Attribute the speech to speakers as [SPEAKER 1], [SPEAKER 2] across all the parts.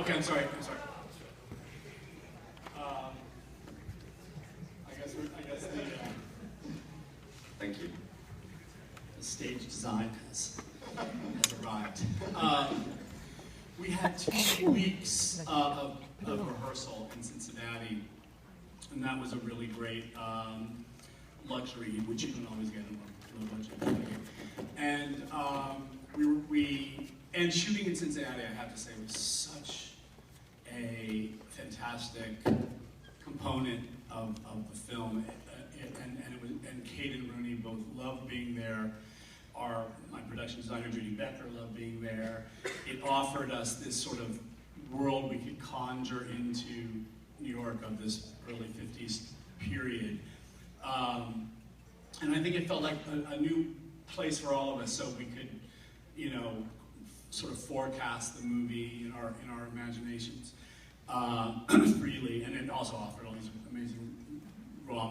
[SPEAKER 1] Okay, I'm sorry. I guess the
[SPEAKER 2] Thank you.
[SPEAKER 1] the stage design has arrived. We had 2 weeks of rehearsal in Cincinnati, and that was a really great luxury, which you don't always get in low budget. And and shooting in Cincinnati, I have to say, was such a fantastic component of the film, and Kate and Rooney both loved being there. My production designer Judy Becker loved being there. It offered us this sort of world we could conjure into New York of this early 50s period. And I think it felt like a new place for all of us, so we could, sort of forecast the movie in our imaginations freely. And it also offered all these amazing raw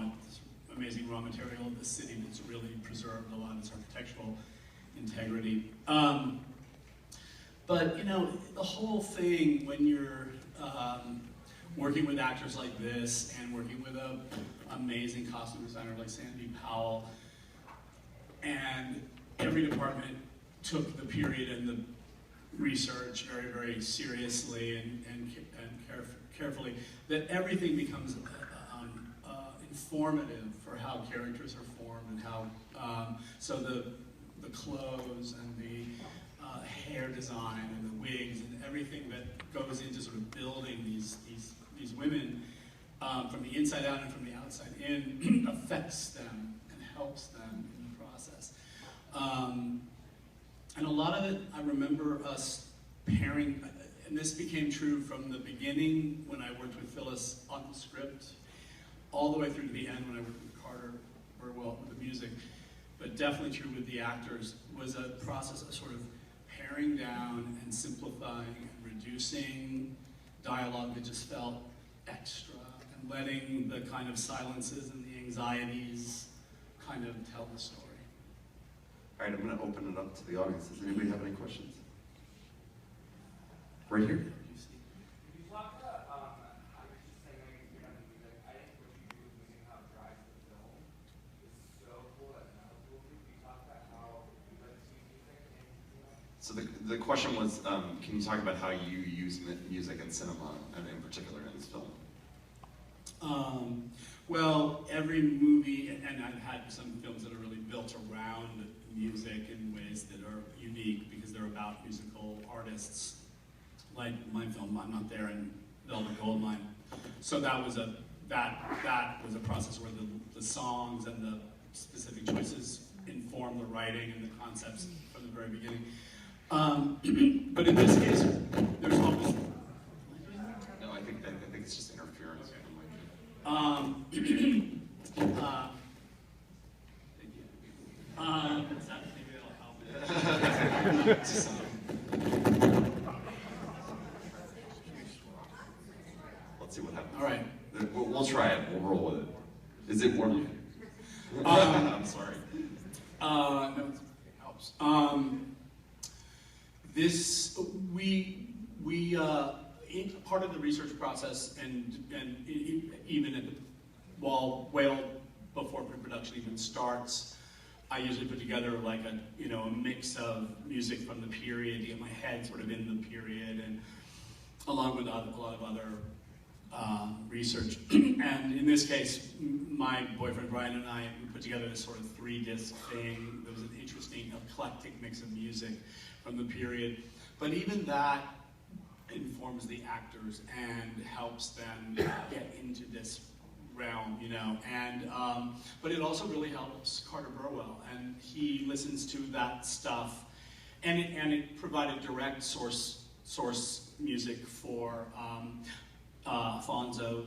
[SPEAKER 1] material of the city that's really preserved a lot of its architectural integrity. But the whole thing, when you're working with actors like this and working with an amazing costume designer like Sandy Powell, and every department took the period and the research very, very seriously and carefully, that everything becomes informative for how characters are formed and how, so the clothes and the hair design and the wigs and everything that goes into sort of building these women from the inside out and from the outside in affects them and helps them in the process. And a lot of it, I remember us pairing, and this became true from the beginning when I worked with Phyllis on the script, all the way through to the end when I worked with Carter Burwell with the music, but definitely true with the actors, was a process of sort of paring down and simplifying and reducing dialogue that just felt extra, and letting the kind of silences and the anxieties kind of tell the story.
[SPEAKER 2] All right, I'm going to open it up to the audience. Does anybody have any questions? Right here.
[SPEAKER 3] You talked about how you're just saying you're not the music. I think what you do is music how it drives the film is so cool that now cool. Can you talk about how you like to use music in cinema?
[SPEAKER 2] So the question was, can you talk about how you use music in cinema, and in particular in this film?
[SPEAKER 1] Well, every movie, and I've had some films that are really built around music in ways that are unique because they're about musical artists. Like my film, I'm Not There, and Velvet Goldmine. So that was a process where the songs and the specific choices inform the writing and the concepts from the very beginning. But in this case, there's always.
[SPEAKER 2] No, I think it's just interference.
[SPEAKER 1] Thank you. Maybe that'll help.
[SPEAKER 2] Let's see what happens.
[SPEAKER 1] All right.
[SPEAKER 2] We'll try it. We'll roll with it. Is it working? I'm sorry.
[SPEAKER 1] No, it helps. Part of the research process, and even well before pre-production even starts, I usually put together like a mix of music from the period, to get my head sort of in the period, and along with a lot of other research. And in this case, my boyfriend Brian and I put together this sort of 3-disc thing. There was an interesting eclectic mix of music from the period, but even that informs the actors and helps them get into this realm, and but it also really helps Carter Burwell, and he listens to that stuff, and it provided direct source music for Alfonso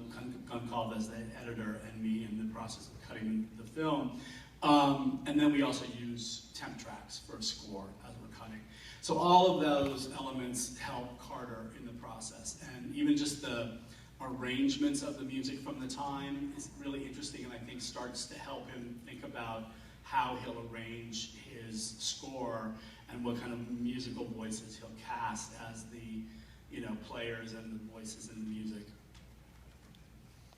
[SPEAKER 1] Goncalves, the editor, and me in the process of cutting the film, and then we also use temp tracks for a score as we're cutting. So all of those elements help Carter in the process, and even just the arrangements of the music from the time is really interesting, and I think starts to help him think about how he'll arrange his score and what kind of musical voices he'll cast as the you know, players and the voices and the music.